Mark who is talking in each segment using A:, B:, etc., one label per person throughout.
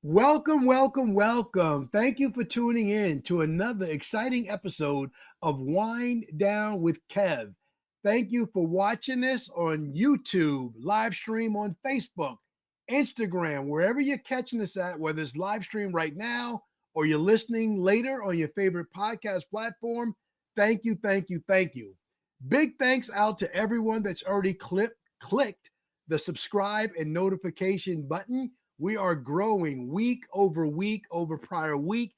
A: Welcome, welcome, welcome. Thank you for tuning in to another exciting episode of Wind Down with Kev. Thank you for watching this on YouTube, live stream on Facebook, Instagram, wherever you're catching this at, whether it's live stream right now or you're listening later on your favorite podcast platform. Thank you, thank you, thank you. Big thanks out to everyone that's already clicked the subscribe and notification button. We are growing week over prior week,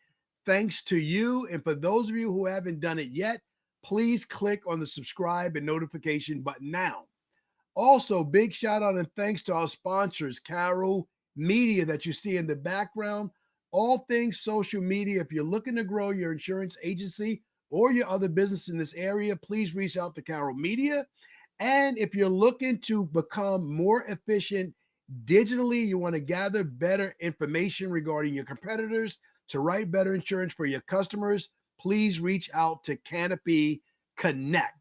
A: thanks to you. And for those of you who haven't done it yet, please click on the subscribe and notification button now. Also, big shout out and thanks to our sponsors, Carol Media, that you see in the background. All things social media. If you're looking to grow your insurance agency or your other business in this area, please reach out to Carol Media. And if you're looking to become more efficient digitally, you want to gather better information regarding your competitors to write better insurance for your customers, please reach out to Canopy Connect.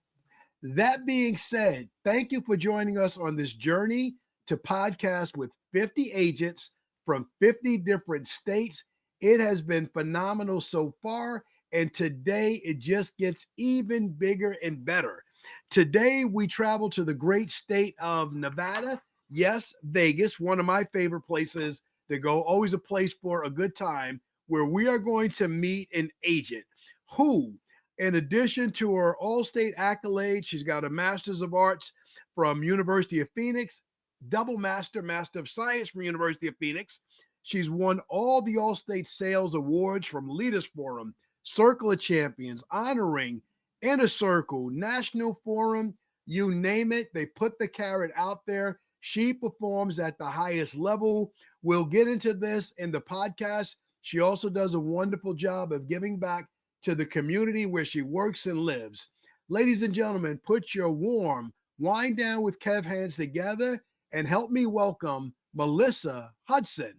A: That being said, thank you for joining us on this journey to podcast with 50 agents from 50 different states. It has been phenomenal so far, and today it just gets even bigger and better. Today, we travel to the great state of Nevada. Yes, Vegas, one of my favorite places to go, always a place for a good time, where we are going to meet an agent who, in addition to her all-state accolade, she's got a Master's of Arts from University of Phoenix, double Master of Science from University of Phoenix. She's won all the all-state sales awards from Leaders Forum, Circle of Champions, Honoring, Inner Circle, National Forum, you name it. They put the carrot out there. She performs at the highest level. We'll get into this in the podcast. She also does a wonderful job of giving back to the community where she works and lives. Ladies and gentlemen, put your warm Wind Down with Kev hands together and help me welcome Melissa Hudson.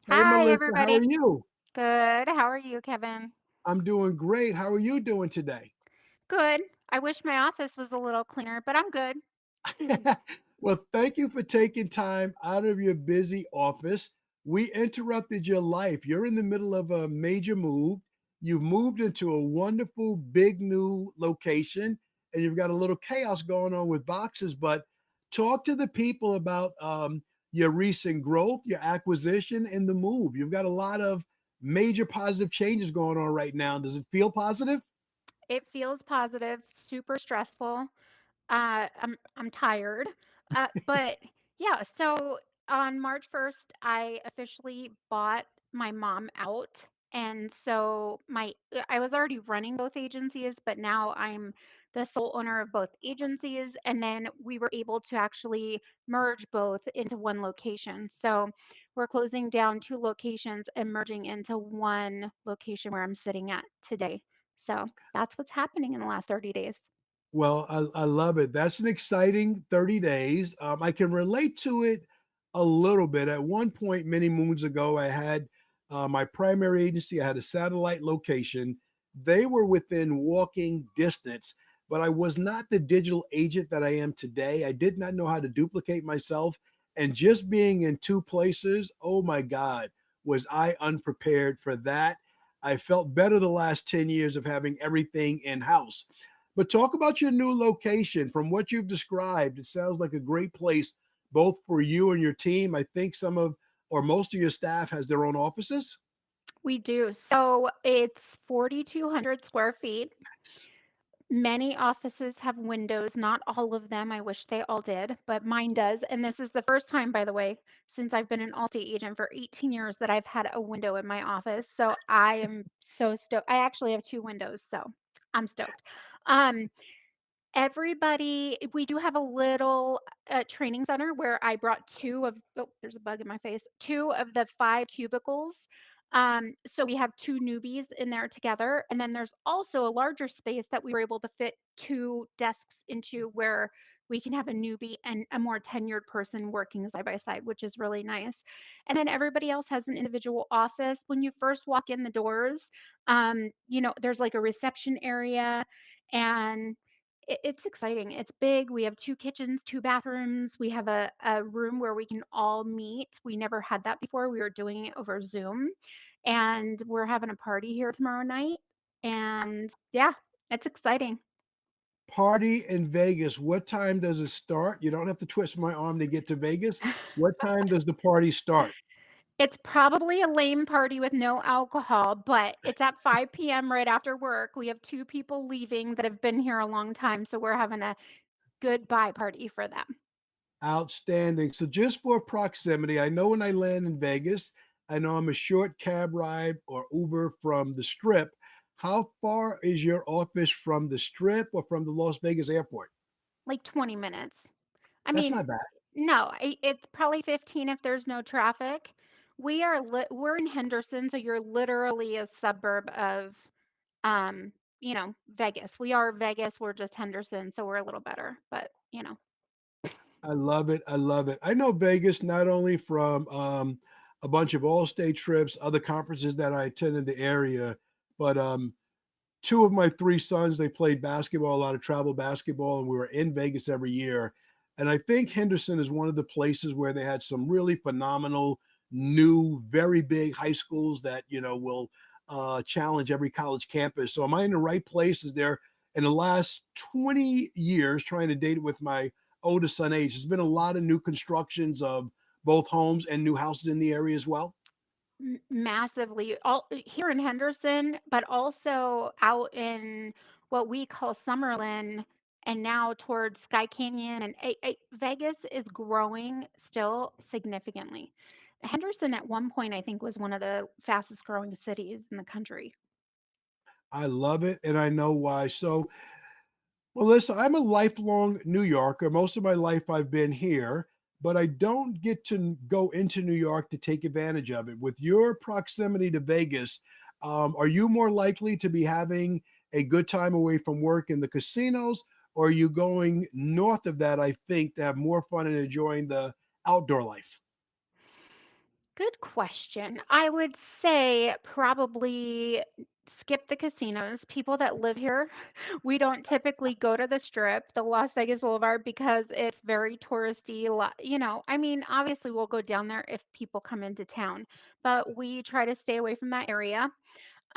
A: Hey,
B: Hi,
A: Melissa, how
B: everybody.
A: are you?
B: Good. How are you, Kevin?
A: I'm doing great. How are you doing today?
B: Good. I wish my office was a little cleaner, but I'm good.
A: Well, thank you for taking time out of your busy office. We interrupted your life. You're in the middle of a major move. You've moved into a wonderful, big new location, and you've got a little chaos going on with boxes. But talk to the people about your recent growth, your acquisition, and the move. You've got a lot of major positive changes going on right now. Does it feel positive?
B: It feels positive, super stressful. I'm tired. But yeah, so on March 1st, I officially bought my mom out. And so I was already running both agencies, but now I'm the sole owner of both agencies. And then we were able to actually merge both into one location. So we're closing down two locations and merging into one location where I'm sitting at today. So that's what's happening in the last 30 days.
A: Well, I love it. That's an exciting 30 days. I can relate to it a little bit. At one point, many moons ago, I had my primary agency, I had a satellite location. They were within walking distance, but I was not the digital agent that I am today. I did not know how to duplicate myself. And just being in two places, oh my God, was I unprepared for that. I felt better the last 10 years of having everything in house. But talk about your new location. From what you've described, it sounds like a great place both for you and your team. I think some of or most of your staff has their own offices.
B: We do. So it's 4,200 square feet. Many offices have windows, not all of them. I wish they all did, but mine does. And this is the first time, by the way, since I've been an Allstate agent for 18 years that I've had a window in my office. So I am so stoked. I actually have two windows, so I'm stoked. Um, Everybody, we do have a little training center where I brought there's a bug in my face, two of the five cubicles. So we have two newbies in there together. And then there's also a larger space that we were able to fit two desks into where we can have a newbie and a more tenured person working side by side, which is really nice. And then everybody else has an individual office. When you first walk in the doors, there's like a reception area and It's exciting. It's big. We have 2 kitchens, 2 bathrooms. We have a room where we can all meet. We never had that before. We were doing it over Zoom, and we're having a party here tomorrow night, and yeah, it's exciting.
A: Party in Vegas. What time does it start? You don't have to twist my arm to get to Vegas. What time does the party start?
B: It's probably a lame party with no alcohol, but it's at 5 PM right after work. We have 2 people leaving that have been here a long time, so we're having a goodbye party for them.
A: Outstanding. So just for proximity, I know when I land in Vegas, I know I'm a short cab ride or Uber from the Strip. How far is your office from the Strip or from the Las Vegas airport?
B: Like 20 minutes. I
A: That's
B: mean,
A: not bad.
B: no, it's probably 15 if there's no traffic. We're in Henderson, so you're literally a suburb of, Vegas. We are Vegas, we're just Henderson, so we're a little better, but.
A: I love it. I love it. I know Vegas not only from a bunch of all-state trips, other conferences that I attend in the area, but two of my three sons, they played basketball, a lot of travel basketball, and we were in Vegas every year. And I think Henderson is one of the places where they had some really phenomenal, new, very big high schools that, will challenge every college campus. So am I in the right place? Is there, in the last 20 years, trying to date it with my oldest son age, there's been a lot of new constructions of both homes and new houses in the area as well?
B: Massively, all here in Henderson, but also out in what we call Summerlin and now towards Sky Canyon and Vegas is growing still significantly. Henderson at one point, I think, was one of the fastest growing cities in the country.
A: I love it, and I know why. So, well, listen, I'm a lifelong New Yorker. Most of my life I've been here, but I don't get to go into New York to take advantage of it. With your proximity to Vegas, are you more likely to be having a good time away from work in the casinos, or are you going north of that, I think, to have more fun and enjoying the outdoor life?
B: Good question. I would say probably skip the casinos. People that live here, we don't typically go to the Strip, the Las Vegas Boulevard, because it's very touristy. I mean, obviously we'll go down there if people come into town, but we try to stay away from that area.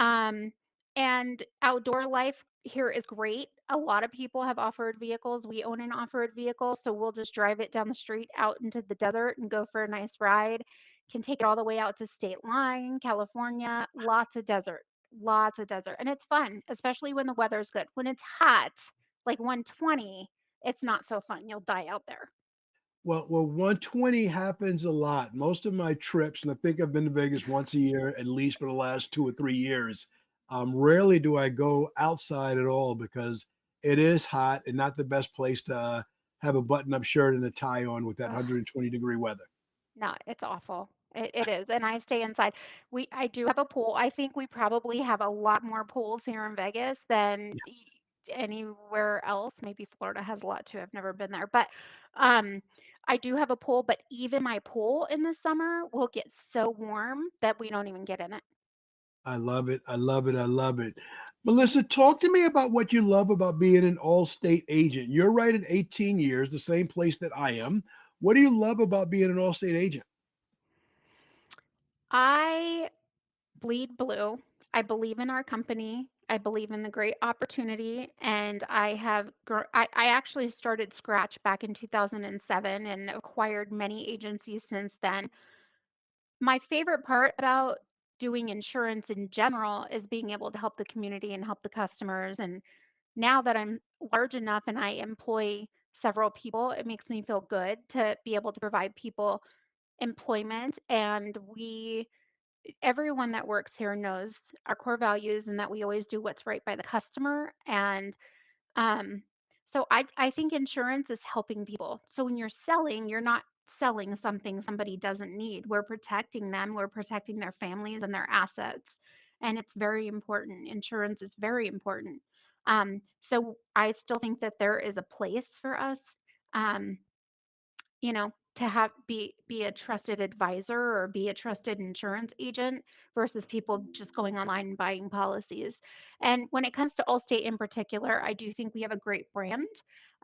B: Um, and outdoor life here is great. A lot of people have off-road vehicles. We own an off-road vehicle, so we'll just drive it down the street out into the desert and go for a nice ride. Can take it all the way out to state line, California, lots of desert. And it's fun, especially when the weather's good. When it's hot, like 120, it's not so fun. You'll die out there.
A: Well, 120 happens a lot. Most of my trips, and I think I've been to Vegas once a year, at least for the last 2 or 3 years. Rarely do I go outside at all because it is hot and not the best place to have a button-up shirt and a tie on with that
B: Ugh.
A: 120-degree weather.
B: No, it's awful. It is, and I stay inside. I do have a pool. I think we probably have a lot more pools here in Vegas than
A: Yes.
B: anywhere else. Maybe Florida has a lot too. I've never been there, but um, I do have a pool. But even my pool in the summer will get so warm that we don't even get in it.
A: I love it. I love it. I love it. Melissa, talk to me about what you love about being an all-state agent. You're right at 18 years, the same place that I am. What do you love about being an all-state agent?
B: I bleed blue. I believe in our company. I believe in the great opportunity, and I actually started scratch back in 2007 and acquired many agencies since then. My favorite part about doing insurance in general is being able to help the community and help the customers. And now that I'm large enough and I employ several people, it makes me feel good to be able to provide people employment. And everyone that works here knows our core values and that we always do what's right by the customer. And um, so I think insurance is helping people. So when you're selling, you're not selling something somebody doesn't need. We're protecting them, we're protecting their families and their assets. And it's very important. Insurance is very important. So I still think that there is a place for us, um, to have be a trusted advisor or be a trusted insurance agent versus people just going online and buying policies. And when it comes to Allstate in particular, I do think we have a great brand.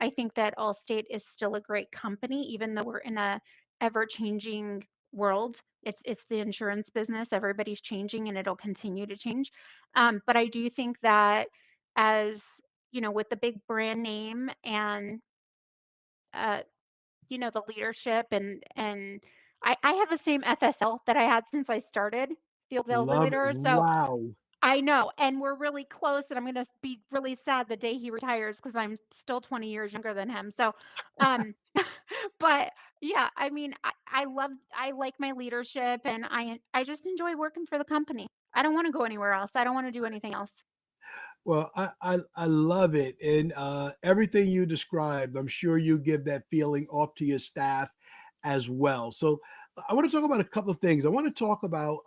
B: I think that Allstate is still a great company, even though we're in a ever-changing world. It's the insurance business. Everybody's changing and it'll continue to change. But I do think that as with the big brand name and uh, the leadership and I have the same FSL that I had since I started field sales
A: Love it.
B: leader. So
A: Wow.
B: I know, and we're really close, and I'm gonna be really sad the day he retires because I'm still 20 years younger than him. So, um, but yeah, I mean, I like my leadership, and I just enjoy working for the company. I don't want to go anywhere else. I don't want to do anything else.
A: Well, I love it. And everything you described, I'm sure you give that feeling off to your staff as well. So I want to talk about a couple of things. I want to talk about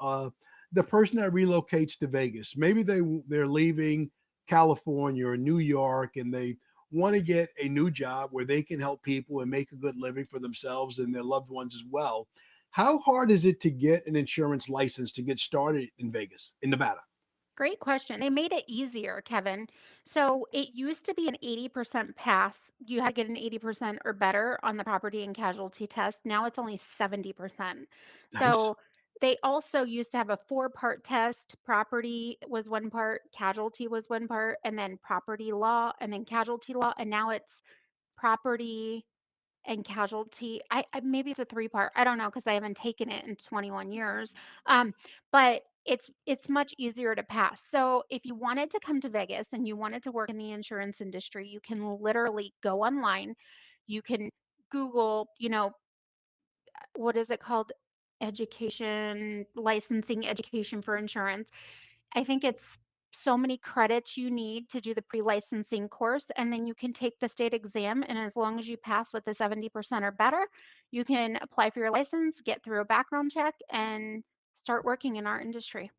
A: the person that relocates to Vegas. Maybe they're leaving California or New York and they want to get a new job where they can help people and make a good living for themselves and their loved ones as well. How hard is it to get an insurance license to get started in Vegas, in Nevada?
B: Great question. They made it easier, Kevin. So it used to be an 80% pass. You had to get an 80% or better on the property and casualty test. Now it's only 70%.
A: Nice.
B: So they also used to have a four-part test. Property was one part, casualty was one part, and then property law, and then casualty law. And now it's property and casualty. I maybe it's a three-part. I don't know because I haven't taken it in 21 years. But it's much easier to pass. So if you wanted to come to Vegas and you wanted to work in the insurance industry, you can literally go online. You can Google, what is it called? Education, licensing education for insurance. I think it's so many credits you need to do the pre-licensing course, and then you can take the state exam. And as long as you pass with the 70% or better, you can apply for your license, get through a background check, and start working in our industry.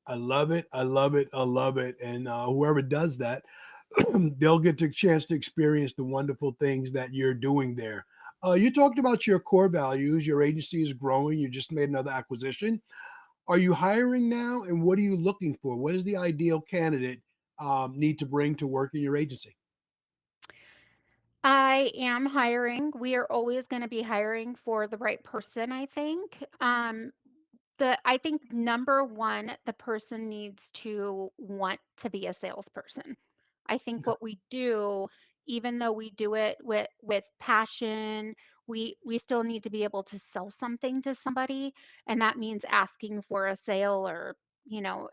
A: I love it. I love it. I love it. And whoever does that, they'll get the chance to experience the wonderful things that you're doing there. You talked about your core values. Your agency is growing. You just made another acquisition. Are you hiring now? And what are you looking for? What does the ideal candidate need to bring to work in your agency?
B: I am hiring. We are always going to be hiring for the right person, I think. I think number one, the person needs to want to be a salesperson. I think
A: Okay.
B: what we do, even though we do it with passion, we still need to be able to sell something to somebody, and that means asking for a sale or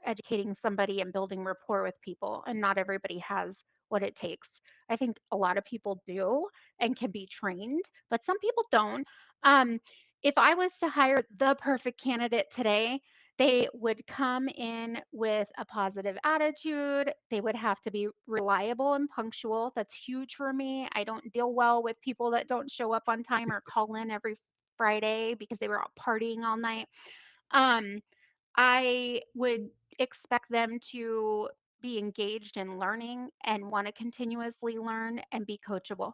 B: educating somebody and building rapport with people. And not everybody has what it takes. I think a lot of people do and can be trained, but some people don't. Um, if I was to hire the perfect candidate today, they would come in with a positive attitude. They would have to be reliable and punctual. That's huge for me. I don't deal well with people that don't show up on time or call in every Friday because they were out partying all night. Um, I would expect them to be engaged in learning and want to continuously learn and be coachable.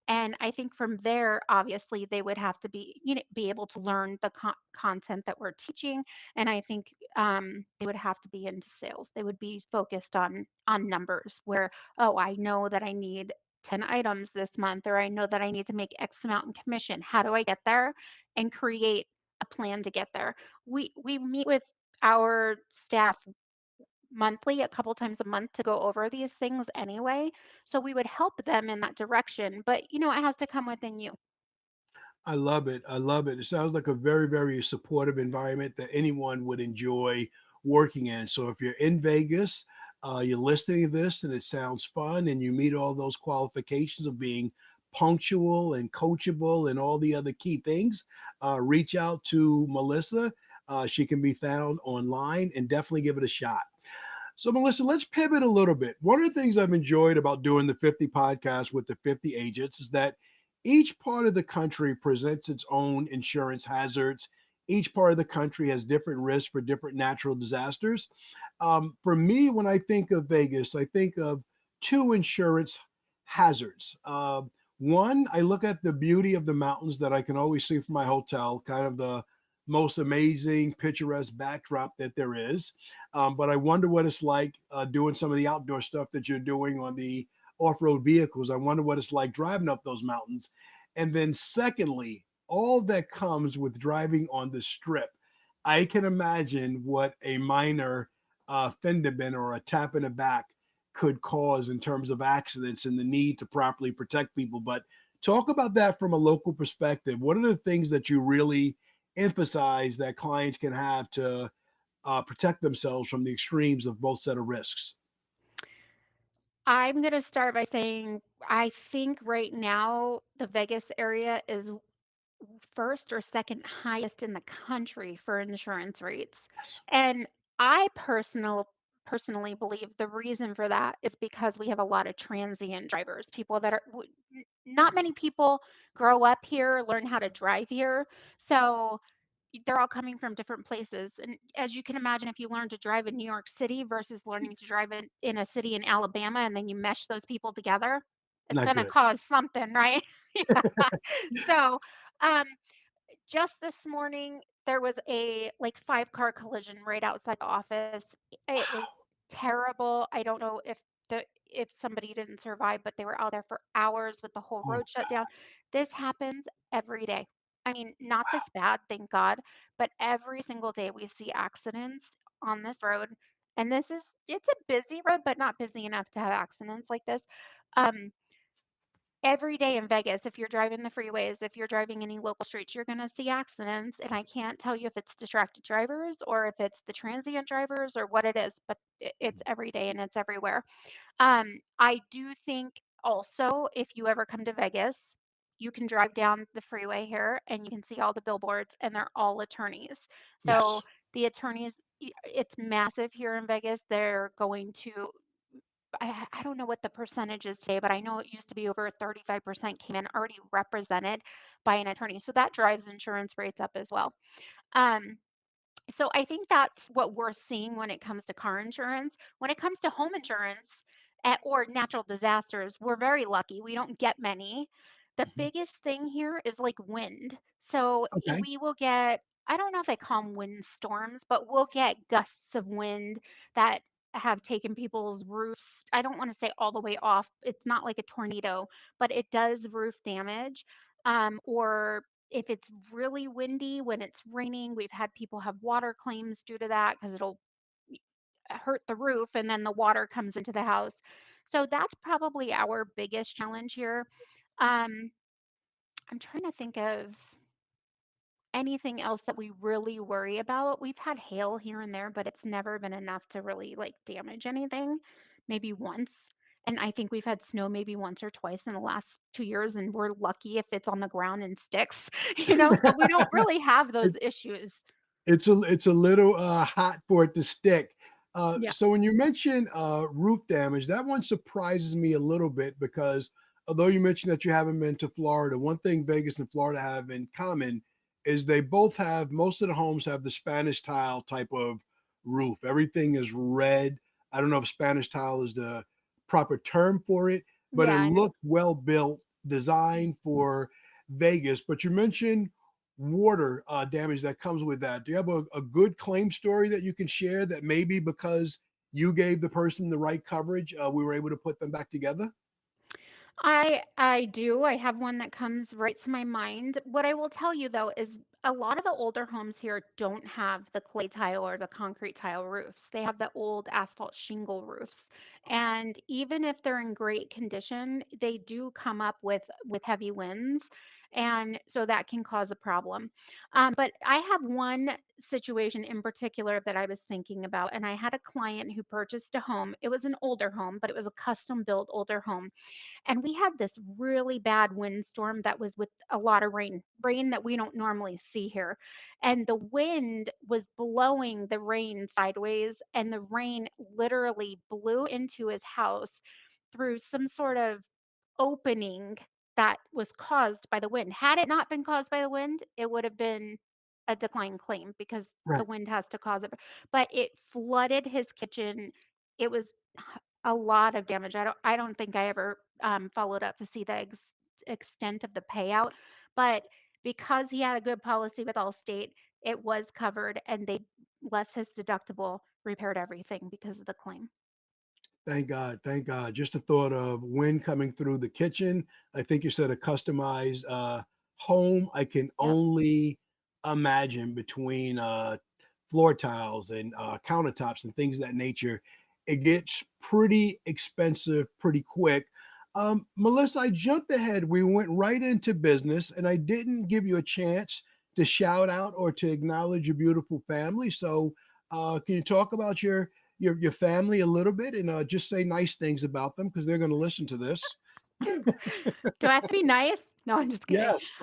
B: And I think from there, obviously, they would have to be able to learn the content that we're teaching. And I think they would have to be into sales. They would be focused on numbers. Where, oh, I know that I need 10 items this month, or I know that I need to make X amount in commission. How do I get there? And create a plan to get there. We meet with our staff monthly, a couple times a month to go over these things anyway. So we would help them in that direction, but it has to come within you.
A: I love it. I love it. It sounds like a very, very supportive environment that anyone would enjoy working in. So if you're in Vegas, you're listening to this and it sounds fun and you meet all those qualifications of being punctual and coachable and all the other key things, reach out to Melissa. She can be found online and definitely give it a shot. So, Melissa, let's pivot a little bit. One of the things I've enjoyed about doing the 50 podcast with the 50 agents is that each part of the country presents its own insurance hazards. Each part of the country has different risks for different natural disasters. For me, when I think of Vegas, I think of two insurance hazards. One, I look at the beauty of the mountains that I can always see from my hotel, kind of the most amazing, picturesque backdrop that there is. But I wonder what it's like doing some of the outdoor stuff that you're doing on the off road vehicles. I wonder what it's like driving up those mountains. And then, secondly, all that comes with driving on the strip. I can imagine what a minor fender bender or a tap in the back could cause in terms of accidents and the need to properly protect people. But talk about that from a local perspective. What are the things that you really emphasize that clients can have to protect themselves from the extremes of both set of risks?
B: I'm gonna start by saying I think right now the Vegas area is first or second highest in the country for insurance rates.
A: Yes.
B: And personally believe the reason for that is because we have a lot of transient drivers, people that not many people grow up here, learn how to drive here. So they're all coming from different places. And as you can imagine, if you learn to drive in New York City versus learning to drive in a city in Alabama and then you mesh those people together, it's
A: Not
B: going to
A: good.
B: cause something, right? Yeah. So, um, just this morning, there was a like 5-car collision right outside the office. It was terrible. I don't know if somebody didn't survive, but they were out there for hours with the whole
A: Oh,
B: road shut down. This happens every day. I mean, not this bad, thank God, but every single day we see accidents on this road. And it's a busy road, but not busy enough to have accidents like this. Um, Every day in Vegas, if you're driving the freeways, if you're driving any local streets, you're gonna see accidents, and I can't tell you if it's distracted drivers or if it's the transient drivers or what it is, but it's every day and it's everywhere. I do think also if you ever come to Vegas, you can drive down the freeway here and you can see all the billboards and they're all attorneys. So
A: yes.
B: the attorneys, it's massive here in Vegas. They're going to I don't know what the percentage is today, but I know it used to be over 35% came in already represented by an attorney. So that drives insurance rates up as well. Um, so I think that's what we're seeing when it comes to car insurance. When it comes to home insurance or natural disasters, we're very lucky. We don't get many. The
A: Mhm.
B: biggest thing here is like wind. So
A: Okay.
B: we will get, I don't know if they call them wind storms, but we'll get gusts of wind that have taken people's roofs. I don't want to say all the way off. It's not like a tornado, but it does roof damage. Or if it's really windy when it's raining, we've had people have water claims due to that because it'll hurt the roof and then the water comes into the house. So that's probably our biggest challenge here. Um, I'm trying to think of anything else that we really worry about. We've had hail here and there, but it's never been enough to really like damage anything. Maybe once. And I think we've had snow maybe once or twice in the last 2 years, and we're lucky if it's on the ground and sticks, so we don't really have those issues.
A: It's a little, hot for it to stick.
B: Yeah.
A: So when you mention, roof damage, that one surprises me a little bit because although you mentioned that you haven't been to Florida, one thing Vegas and Florida have in common is they both have most of the homes have the Spanish tile type of roof. Everything is red. I don't know if Spanish tile is the proper term for it, but it
B: Yeah, and
A: looks well built, designed for Vegas. But you mentioned water damage that comes with that. Do you have a good claim story that you can share that maybe because you gave the person the right coverage, we were able to put them back together?
B: I do. I have one that comes right to my mind. What I will tell you though is a lot of the older homes here don't have the clay tile or the concrete tile roofs. They have the old asphalt shingle roofs. And even if they're in great condition, they do come up with heavy winds. And so that can cause a problem. But I have one situation in particular that I was thinking about. And I had a client who purchased a home. It was an older home, but it was a custom built older home and we had this really bad windstorm that was with a lot of rain, rain that we don't normally see here. And the wind was blowing the rain sideways, and the rain literally blew into his house through some sort of opening that was caused by the wind. Had it not been caused by the wind, it would have been a decline claim because the
A: Right.
B: wind has to cause it. But it flooded his kitchen. It was a lot of damage. I don't think I ever followed up to see the extent of the payout, but because he had a good policy with Allstate, it was covered and they less his deductible repaired everything because of the claim.
A: Thank God, thank God. Just the thought of wind coming through the kitchen. I think you said a customized home. I can
B: Yep.
A: only imagine between floor tiles and countertops and things of that nature. It gets pretty expensive pretty quick. Melissa, I jumped ahead. We went right into business, and I didn't give you a chance to shout out or to acknowledge your beautiful family. So, can you talk about your family a little bit and just say nice things about them because they're going to listen to this.
B: Do I have to be nice? No, I'm just kidding.
A: Yes.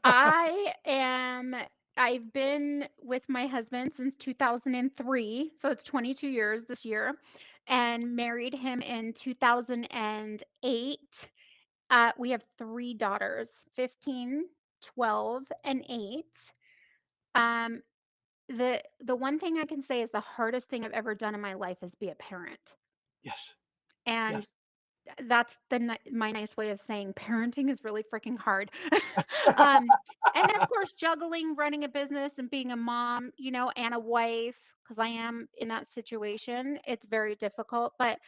B: I am I've been with my husband since 2003, so it's 22 years this year, and married him in 2008. We have 3 daughters, 15, 12, and 8. Um, the one thing I can say is the hardest thing I've ever done in my life is be a parent,
A: Yes.
B: and
A: Yes.
B: that's my nice way of saying parenting is really freaking hard. Um, and then, of course, juggling running a business and being a mom, and a wife, because I am in that situation, it's very difficult. But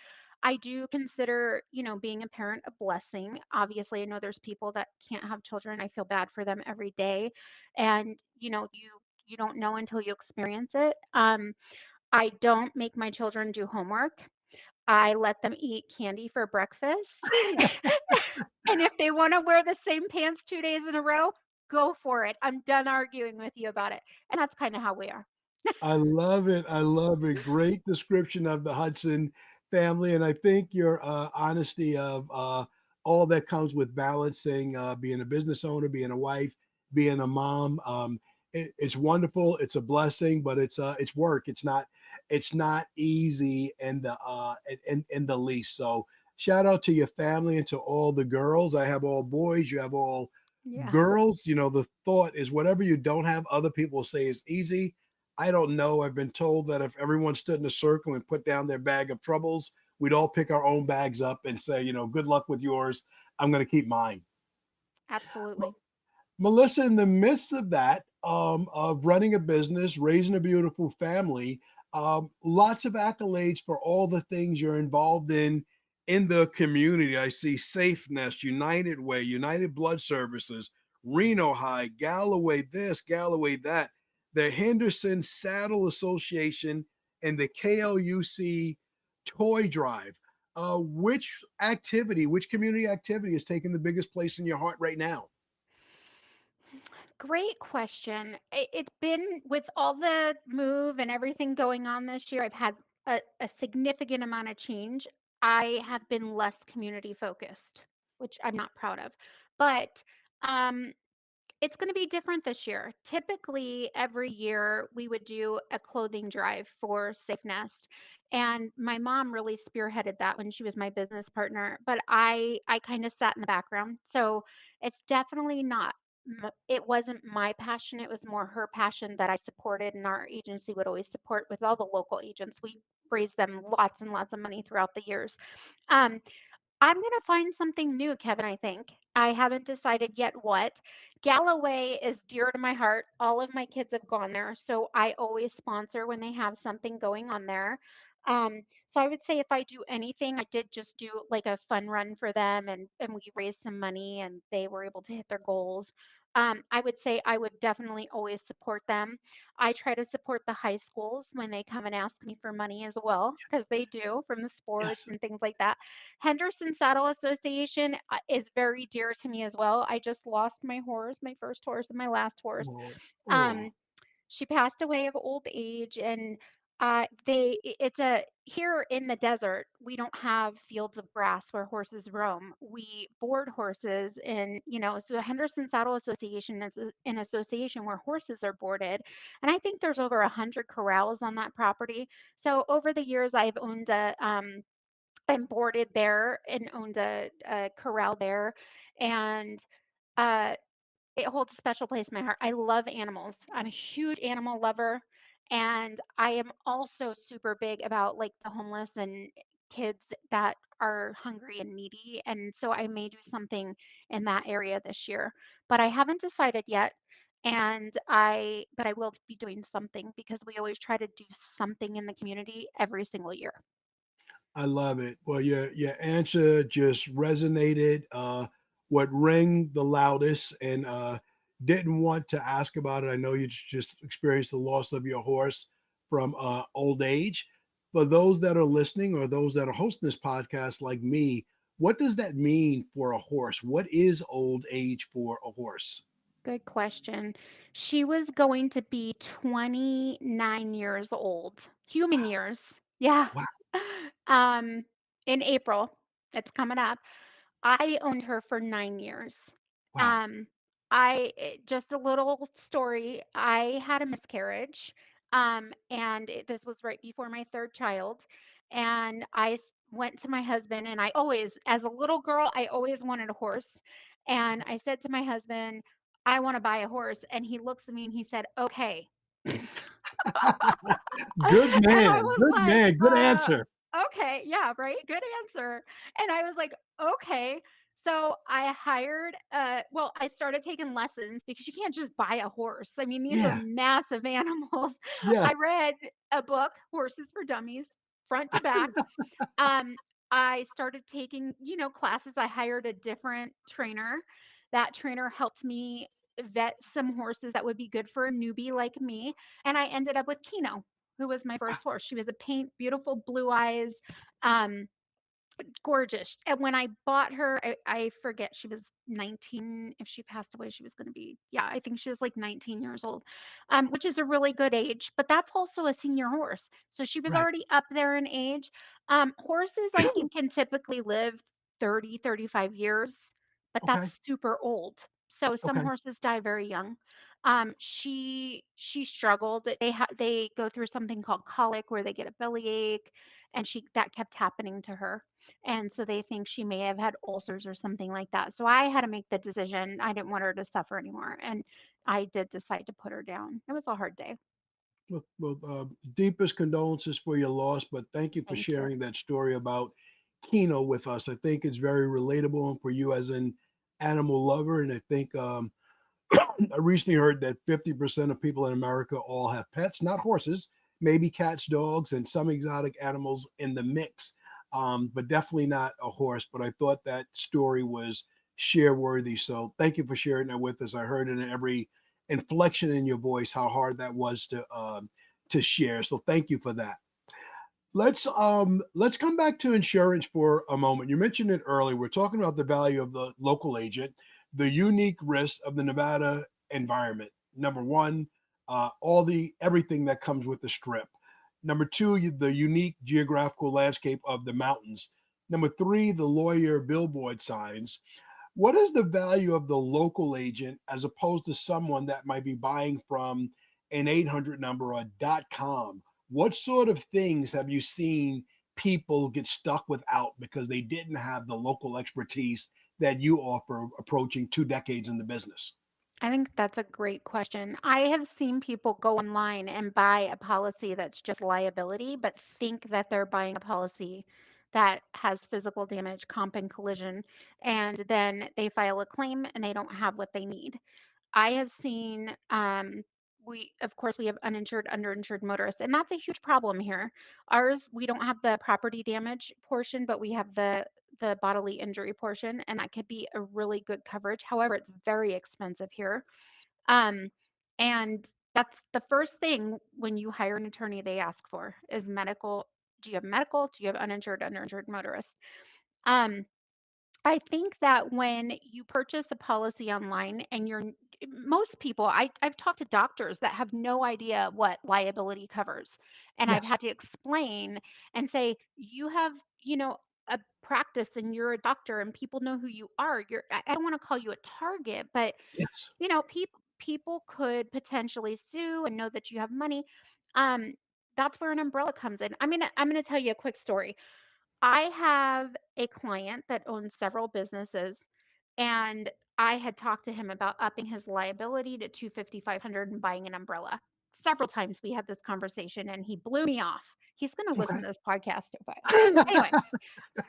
B: I do consider, being a parent a blessing. Obviously, I know there's people that can't have children. I feel bad for them every day. And, you don't know until you experience it. I don't make my children do homework. I let them eat candy for breakfast. And if they wanna wear the same pants 2 days in a row, go for it. I'm done arguing with you about it. And that's kinda how we are.
A: I love it. I love it. Great description of the Hudson family. And I think your honesty of all that comes with balancing being a business owner, being a wife, being a mom. It's wonderful. It's a blessing, but it's work. It's not easy in the least. So shout out to your family and to all the girls. I have all boys. You have all
B: Yeah,
A: girls. The thought is whatever you don't have, other people say is easy. I don't know. I've been told that if everyone stood in a circle and put down their bag of troubles, we'd all pick our own bags up and say, good luck with yours. I'm going to keep mine.
B: absolutely.
A: Melissa, in the midst of that, of running a business, raising a beautiful family, lots of accolades for all the things you're involved in the community. I see Safe Nest, United Way, United Blood Services, Reno High, Galloway this, Galloway that, the Henderson Saddle Association, and the KLUC Toy Drive. Which community activity is taking the biggest place in your heart right now?
B: Great question. It's been with all the move and everything going on this year, I've had a significant amount of change. I have been less community focused, which I'm not proud of. But, um it's gonna be different this year. Typically, every year, we would do a clothing drive for Safe Nest, and my mom really spearheaded that when she was my business partner, but I kinda sat in the background. So, it's definitely not it wasn't my passion, it was more her passion that I supported, and our agency would always support with all the local agents. We raised them lots and lots of money throughout the years. Um, I'm gonna find something new, Kevin, I think. I haven't decided yet what. Galloway is dear to my heart. All of my kids have gone there, so I always sponsor when they have something going on there. So I would say if I do anything, I did just do like a fun run for them and we raised some money and they were able to hit their goals. I would say I would definitely always support them. I try to support the high schools when they come and ask me for money as well, because they do from the
A: Yes.
B: sports and things like that. Henderson Saddle Association is very dear to me as well. I just lost my horse, my first horse and my last horse.
A: Oh, oh,
B: Um, she passed away of old age, and it's a here in the desert, we don't have fields of grass where horses roam. We board horses, and so the Henderson Saddle Association is an association where horses are boarded, and I think there's over 100 corrals on that property. So over the years, I've owned a and boarded there and owned a corral there, and uh, it holds a special place in my heart. I love animals. I'm a huge animal lover, and I am also super big about like the homeless and kids that are hungry and needy, and so I may do something in that area this year. But I haven't decided yet, but I will be doing something because we always try to do something in the community every single year.
A: I love it. Well, your answer just resonated. What rang the loudest, and didn't want to ask about it. I know you just experienced the loss of your horse from old age. For those that are listening or those that are hosting this podcast, like me, what does that mean for a horse? What is old age for a horse?
B: Good question. She was going to be 29 years old, human years. Yeah.
A: Wow,
B: Um, in April, it's coming up. I owned her for 9 years.
A: wow.
B: Um, just a little story. I had a miscarriage, and this was right before my third child. And went to my husband, and I always, as a little girl, I always wanted a horse. And I said to my husband, I want to buy a horse. And he looks at me and he said, okay.
A: Good
B: And I
A: man,
B: was
A: good
B: like,
A: man, good answer.
B: okay, yeah, right, good answer. And I was like, okay. So I hired, well, I started taking lessons because you can't just buy a horse. I mean, these are
A: Yeah,
B: massive animals.
A: yeah.
B: I read a book, Horses for Dummies, front to back. um, I started taking, classes. I hired a different trainer. That trainer helped me vet some horses that would be good for a newbie like me. And I ended up with Kino, who was my first horse. She was a paint, beautiful blue eyes. Um, Gorgeous. And when I bought her, I forget, she was 19. If she passed away, she was going to be, yeah, I think she was like 19 years old, which is a really good age, but that's also a senior horse. So she was
A: Right.
B: already up there in age. Horses, I think, can typically live 30, 35 years, but
A: Okay.
B: that's super old. So some
A: Okay.
B: horses die very young. She struggled. They go through something called colic where they get a bellyache, and she that kept happening to her, and so they think she may have had ulcers or something like that. So I had to make the decision. I didn't want her to suffer anymore. And I did decide to put her down. It was a hard day.
A: Deepest condolences for your loss, but thank you for
B: Thank you.
A: sharing that story about Kino with us. I think it's very relatable for you as an animal lover, and I think I recently heard that 50% of people in America all have pets, not horses, maybe cats, dogs, and some exotic animals in the mix, but definitely not a horse. But I thought that story was share worthy. So thank you for sharing that with us. I heard it in every inflection in your voice how hard that was to share. So thank you for that. Let's come back to insurance for a moment. You mentioned it earlier. We're talking about the value of the local agent, the unique risks of the Nevada environment. Number one, all the everything that comes with the strip. Number two, the unique geographical landscape of the mountains. Number three, the lawyer billboard signs. What is the value of the local agent as opposed to someone that might be buying from an 800 number or .com? What sort of things have you seen people get stuck without because they didn't have the local expertise that you offer approaching 2 decades in the business?
B: I think that's a great question. I have seen people go online and buy a policy that's just liability, but think that they're buying a policy that has physical damage, comp, and collision. And then they file a claim and they don't have what they need. I have seen, of course, we have uninsured, underinsured motorists, and that's a huge problem here. Ours, we don't have the property damage portion, but we have the bodily injury portion, and that could be a really good coverage. However, it's very expensive here. Um, and that's the first thing when you hire an attorney they ask for is medical. Do you have medical? Do you have uninsured, underinsured motorists? Um, I think that when you purchase a policy online and most people, I've talked to doctors that have no idea what liability covers. And I've
A: Yes,
B: had to explain and say, you have, a practice and you're a doctor and people know who you are. I don't want to call you a target, but
A: yes.
B: people could potentially sue and know that you have money. Um, that's where an umbrella comes in. I'm gonna tell you a quick story. I have a client that owns several businesses, and I had talked to him about upping his liability to 250, 500 and buying an umbrella. Several times we had this conversation and he blew me off. He's gonna listen
A: Okay.
B: to this podcast, but anyway,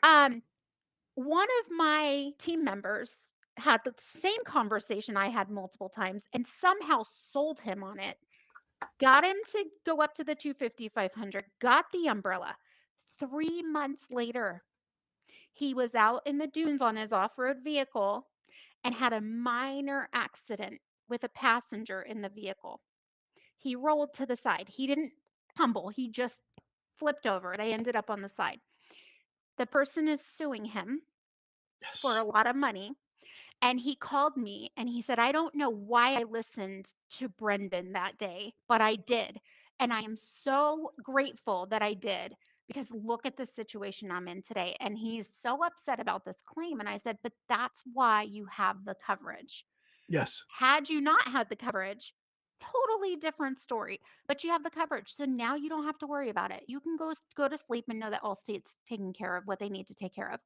B: um, one of my team members had the same conversation I had multiple times and somehow sold him on it. Got him to go up to the 250, 500, got the umbrella. 3 months later, he was out in the dunes on his off-road vehicle and had a minor accident with a passenger in the vehicle. He rolled to the side. He didn't tumble, he just flipped over. They ended up on the side. The person is suing him for
A: Yes.
B: a lot of money. And he called me and he said, I don't know why I listened to Brendan that day, but I did. And I am so grateful that I did because look at the situation I'm in today. And he's so upset about this claim. And I said, but that's why you have the coverage.
A: Yes.
B: Had you not had the coverage, totally different story, but you have the coverage. So now you don't have to worry about it. You can go to sleep and know that Allstate's taking care of what they need to take care of.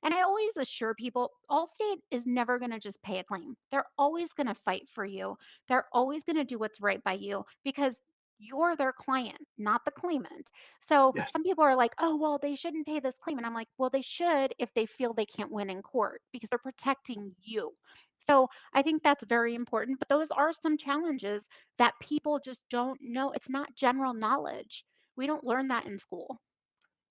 B: And I always assure people, Allstate is never going to just pay a claim. They're always going to fight for you. They're always going to do what's right by you because you're their client, not the claimant. So
A: Yes.
B: some people are like, oh, well, they shouldn't pay this claim. And I'm like, well, they should if they feel they can't win in court because they're protecting you. So I think that's very important, but those are some challenges that people just don't know. It's not general knowledge. We don't learn that in school.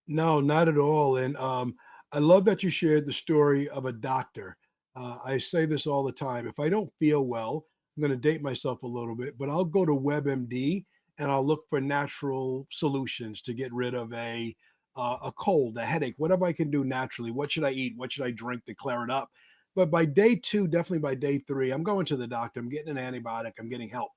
A: No, not at all. And I love that you shared the story of a doctor. I say this all the time. If I don't feel well, I'm going to date myself a little bit, but I'll go to WebMD and I'll look for natural solutions to get rid of a cold, a headache, whatever I can do naturally. What should I eat? What should I drink to clear it up? But by day two, definitely by day three, I'm going to the doctor. I'm getting an antibiotic. I'm getting help.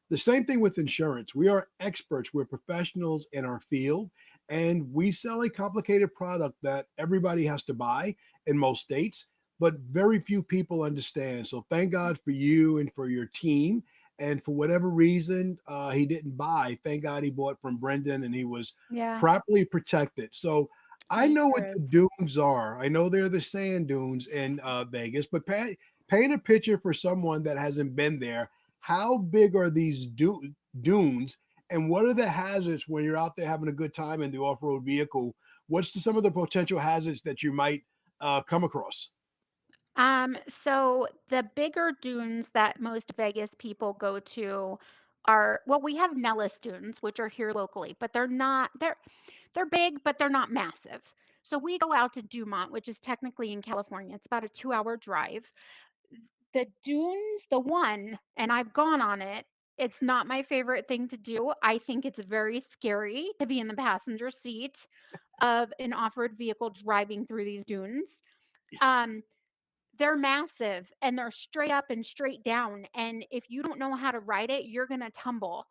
A: The same thing with insurance. We are experts, we're professionals in our field, and we sell a complicated product that everybody has to buy in most states, but very few people understand. So thank God for you and for your team. And for whatever reason, he didn't buy. Thank God he bought from Brendan and he was
B: Yeah,
A: properly protected. So I
B: he
A: know
B: sure
A: what
B: is.
A: the dunes are. I know they're the sand dunes in Vegas, but paint a picture for someone that hasn't been there. How big are these dunes, and what are the hazards when you're out there having a good time in the off-road vehicle? What's some of the potential hazards that you might come across?
B: So the bigger dunes that most Vegas people go to are, well, we have Nellis dunes, which are here locally, but they're big, but they're not massive. So we go out to Dumont, which is technically in California. It's about a 2-hour drive. The dunes, the one, and I've gone on it. It's not my favorite thing to do. I think it's very scary to be in the passenger seat of an off-road vehicle driving through these dunes.
A: Yes.
B: Um, they're massive and they're straight up and straight down. And if you don't know how to ride it, you're going to tumble.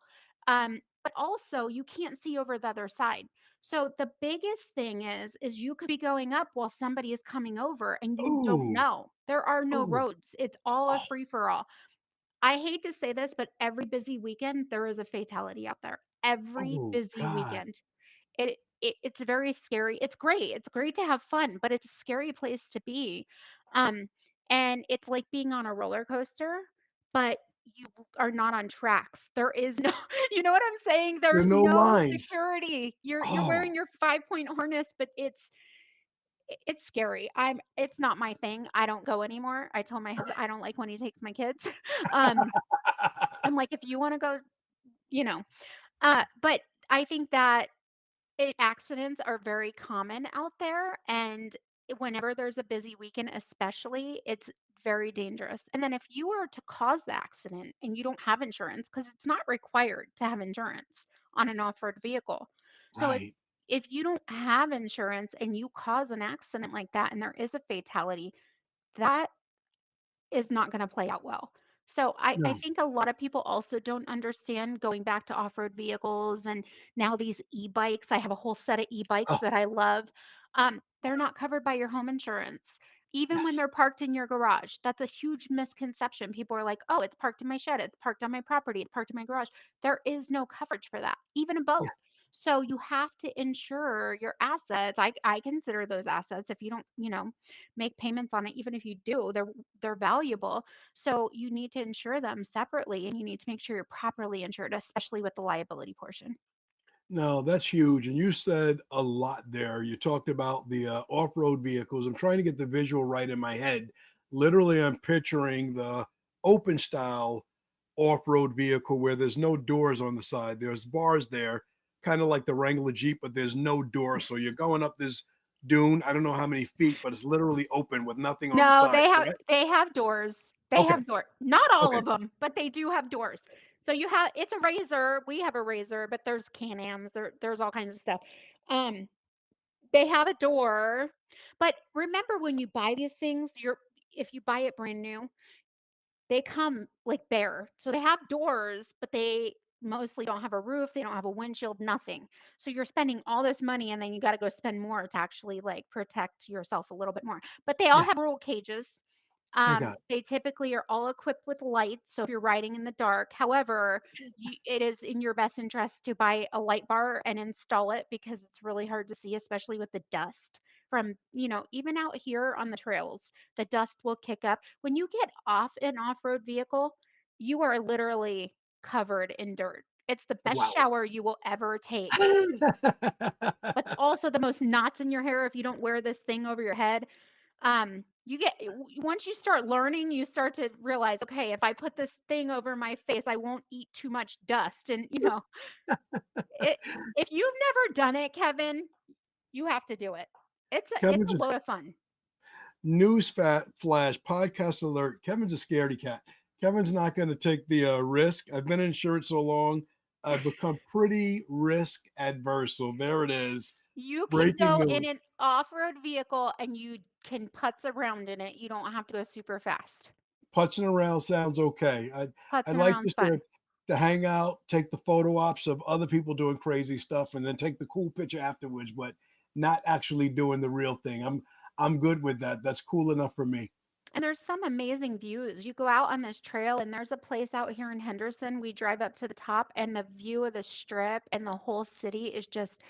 B: But also, you can't see over the other side. So the biggest thing is you could be going up while somebody is coming over and you don't
A: Oh,
B: know. There are no
A: oh,
B: roads. It's all a
A: oh,
B: free for all. I hate to say this, but every busy weekend there is a fatality out there. Every
A: oh,
B: busy
A: God.
B: weekend. It's very scary. It's great. It's great to have fun, but it's a scary place to be. Um, and it's like being on a roller coaster, but you are not on tracks. There is no, you know what I'm saying?
A: There are
B: There's
A: no
B: no
A: lines.
B: security. You're
A: Oh,
B: wearing your 5-point harness, but it's scary. It's not my thing. I don't go anymore. I told my husband I don't like when he takes my kids. Um, I'm like, if you want to go, you know. But I think that accidents are very common out there, and whenever there's a busy weekend, especially, it's very dangerous. And then if you were to cause the accident and you don't have insurance, because it's not required to have insurance on an off-road vehicle. So
A: right.
B: if you don't have insurance and you cause an accident like that and there is a fatality, that is not gonna play out well. So I
A: No.
B: think a lot of people also don't understand going back to off-road vehicles and now these e-bikes. I have a whole set of e-bikes
A: Oh,
B: that I love. They're not covered by your home insurance, even when
A: yes.
B: they're parked in your garage. That's a huge misconception. People are like, "Oh, it's parked in my shed, it's parked on my property, it's parked in my garage." There is no coverage for that, even a
A: Yeah.
B: boat. So you have to insure your assets. I consider those assets. If you don't, make payments on it, even if you do, they're valuable. So you need to insure them separately and you need to make sure you're properly insured, especially with the liability portion.
A: No, that's huge. And you said a lot there. You talked about the off-road vehicles. I'm trying to get the visual right in my head. Literally, I'm picturing the open style off-road vehicle where there's no doors on the side. There's bars there, kind of like the Wrangler Jeep, but there's no door. So you're going up this dune. I don't know how many feet, but it's literally open with nothing on the
B: No,
A: side,
B: they have doors. They
A: Okay.
B: have door not all
A: Okay.
B: of them, but they do have doors. So you have it's a razor. We have a razor, but there's Can-Ams, there's all kinds of stuff. Um, they have a door, but remember when you buy these things, you're if you buy it brand new, they come, like, bare. So they have doors, but they mostly don't have a roof, they don't have a windshield, nothing. So you're spending all this money, and then you gotta go spend more to actually, like, protect yourself a little bit more. But they all
A: Yeah,
B: have roll cages.
A: I got it.
B: They typically are all equipped with lights, so if you're riding in the dark. However, it is in your best interest to buy a light bar and install it because it's really hard to see, especially with the dust from, even out here on the trails, the dust will kick up. When you get off an off-road vehicle, you are literally covered in dirt. It's the best
A: Wow.
B: shower you will ever take, but also the most knots in your hair if you don't wear this thing over your head. You get once you start learning, you start to realize, okay, if I put this thing over my face, I won't eat too much dust. And it, if you've never done it, Kevin, you have to do it. It's
A: Kevin's
B: a
A: a
B: load of fun.
A: news fat flash podcast alert. Kevin's a scaredy cat. Kevin's not going to take the risk. I've been in insurance so long, I've become pretty risk adverse. So there it is.
B: You can
A: Breaking
B: go in
A: news.
B: an off-road vehicle and you can putz around in it. You don't have to go super fast.
A: Putzing around sounds okay. I'd
B: Putzing
A: like
B: around's
A: just
B: fun.
A: to hang out, take the photo ops of other people doing crazy stuff, and then take the cool picture afterwards, but not actually doing the real thing. I'm good with that. That's cool enough for me.
B: And there's some amazing views. You go out on this trail, and there's a place out here in Henderson. We drive up to the top, and the view of the strip and the whole city is just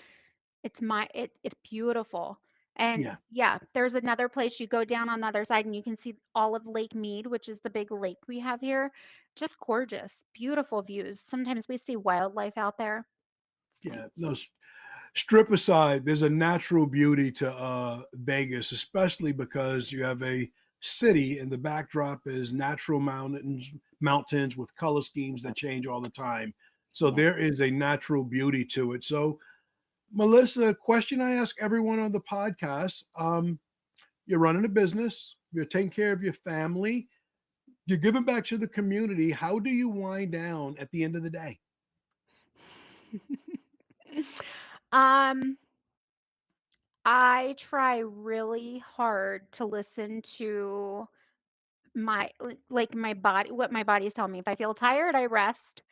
B: it's beautiful. And
A: Yeah.
B: yeah, there's another place you go down on the other side and you can see all of Lake Mead, which is the big lake we have here. Just gorgeous, beautiful views. Sometimes we see wildlife out there. It's
A: Yeah.
B: nice.
A: No, strip aside, there's a natural beauty to Vegas, especially because you have a city and the backdrop is natural mountains with color schemes that change all the time. So
B: Yeah.
A: there is a natural beauty to it. So, Melissa, question I ask everyone on the podcast: you're running a business, you're taking care of your family, you're giving back to the community. How do you wind down at the end of the day?
B: um, I try really hard to listen to like my body, what my body's telling me. If I feel tired, I rest.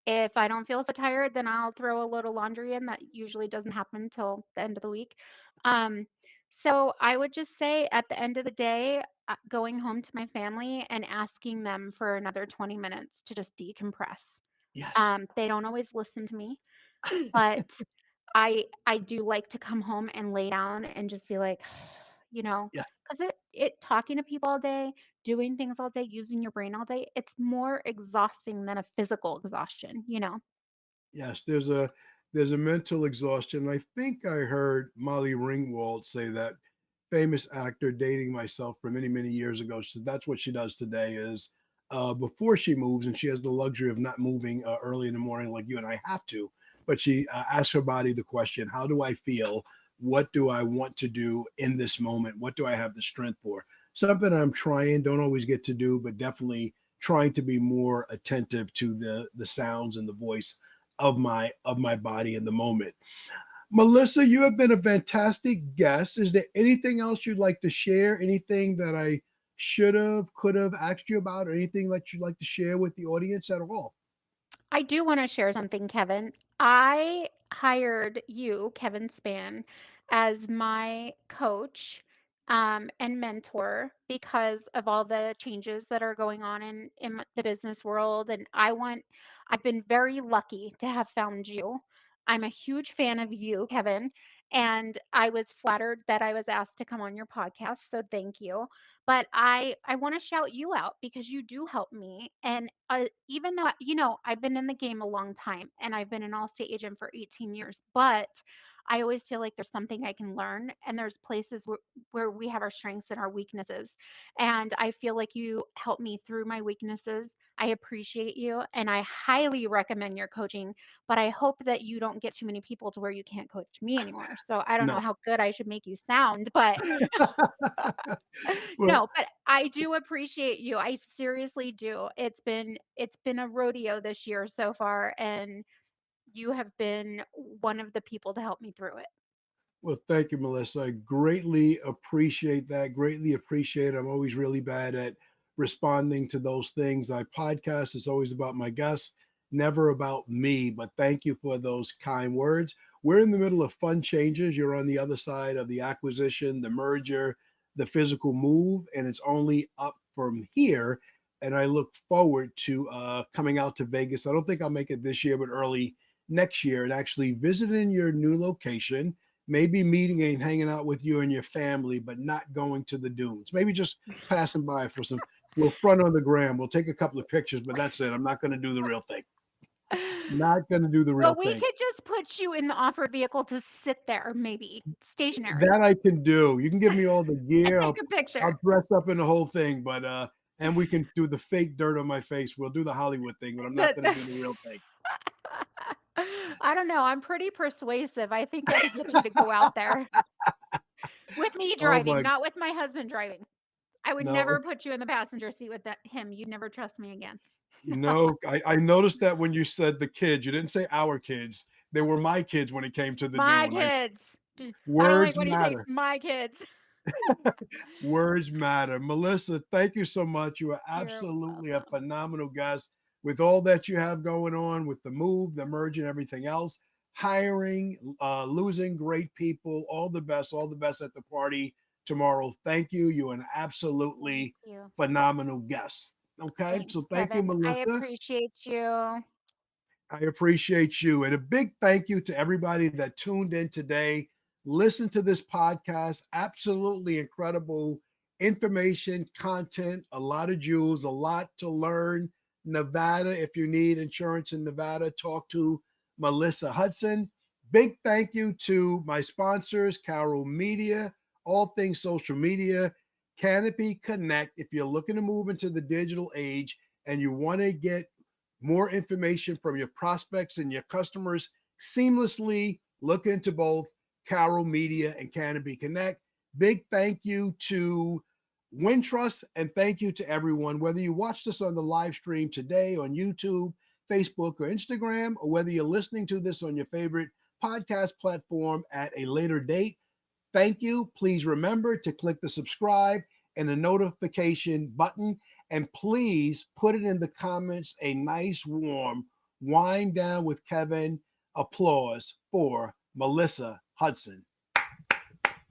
B: If I don't feel so tired, then I'll throw a load of laundry in. That usually doesn't happen till the end of the week. Um, so I would just say at the end of the day, going home to my family and asking them for another 20 minutes to just decompress.
A: Yes.
B: They don't always listen to me, but I do like to come home and lay down and just be like, you know,
A: Yeah.
B: because it talking to people all day, doing things all day, using your brain all day, it's more exhausting than a physical exhaustion.
A: Yes, there's a mental exhaustion. I think I heard Molly Ringwald say that, famous actor, dating myself for many, many years ago. So that's what she does today is before she moves, and she has the luxury of not moving early in the morning like you and I have to, but she asks her body the question, how do I feel? What do I want to do in this moment? What do I have the strength for? Something I'm trying, don't always get to do, but definitely trying to be more attentive to the sounds and the voice of my body in the moment. Melissa, you have been a fantastic guest. Is there anything else you'd like to share? Anything that I should have, could have asked you about, or anything that you'd like to share with the audience at all?
B: I do want to share something, Kevin. I hired you, Kevin Span, as my coach and mentor because of all the changes that are going on in the business world. And I've been very lucky to have found you. I'm a huge fan of you, Kevin, and I was flattered that I was asked to come on your podcast, so thank you. But I want to shout you out because you do help me, and even though I've been in the game a long time and I've been an all-state agent for 18 years, but I always feel like there's something I can learn, and there's places where we have our strengths and our weaknesses. And I feel like you help me through my weaknesses. I appreciate you, and I highly recommend your coaching, but I hope that you don't get too many people to where you can't coach me anymore. So I don't know
A: No.
B: how good I should make you sound, but
A: Well,
B: no, but I do appreciate you. I seriously do. It's been a rodeo this year so far, and you have been one of the people to help me through it.
A: Well, thank you, Melissa. I greatly appreciate that. Greatly appreciate it. I'm always really bad at responding to those things. I podcast is always about my guests, never about me. But thank you for those kind words. We're in the middle of fun changes. You're on the other side of the acquisition, the merger, the physical move, and it's only up from here. And I look forward to coming out to Vegas. I don't think I'll make it this year, but early next year, and actually visiting your new location, maybe meeting and hanging out with you and your family, but not going to the dunes. Maybe just passing by for some. We'll front on the gram. We'll take a couple of pictures, but that's it. I'm not going to do the real thing. Not going to do the real
B: Well, we
A: thing.
B: could just put you in the offered vehicle to sit there, maybe stationary,
A: That I can do. You can give me all the
B: and
A: gear.
B: take
A: I'll
B: a picture.
A: I'll dress up in the whole thing, but and we can do the fake dirt on my face. We'll do the Hollywood thing, but I'm not
B: That
A: going to do the real thing.
B: I don't know, I'm pretty persuasive. I think I could get you to go out there with me
A: Oh
B: driving,
A: my
B: not with my husband driving. I would
A: no.
B: never put you in the passenger seat with him. You'd never trust me again.
A: I noticed that when you said the kids, you didn't say our kids. They were my kids when it came to the
B: My
A: dune.
B: kids. I don't like
A: Words
B: what he takes.
A: matter.
B: My kids.
A: Words matter. Melissa, thank you so much. You are
B: You're
A: absolutely a
B: welcome.
A: phenomenal guest with all that you have going on with the move, the merge, and everything else. Hiring, losing great people. All the best at the party tomorrow. Thank you. You're an
B: Thank
A: absolutely
B: you.
A: phenomenal guest. Okay. So
B: Thanks,
A: thank you,
B: Kevin. I
A: Melissa.
B: appreciate you.
A: I appreciate you. And a big thank you to everybody that tuned in today. Listen to this podcast. Absolutely incredible information, content, a lot of jewels, a lot to learn. Nevada, if you need insurance in Nevada, talk to Melissa Hudson. Big thank you to my sponsors, Carol Media, all things social media, Canopy Connect. If you're looking to move into the digital age and you want to get more information from your prospects and your customers seamlessly, look into both Carol Media and Canopy Connect. Big thank you to Wintrust, and thank you to everyone, whether you watched us on the live stream today on YouTube, Facebook, or Instagram, or whether you're listening to this on your favorite podcast platform at a later date. Thank you. Please remember to click the subscribe and the notification button. And please put it in the comments a nice, warm wind down with Kevin applause for Melissa Hudson.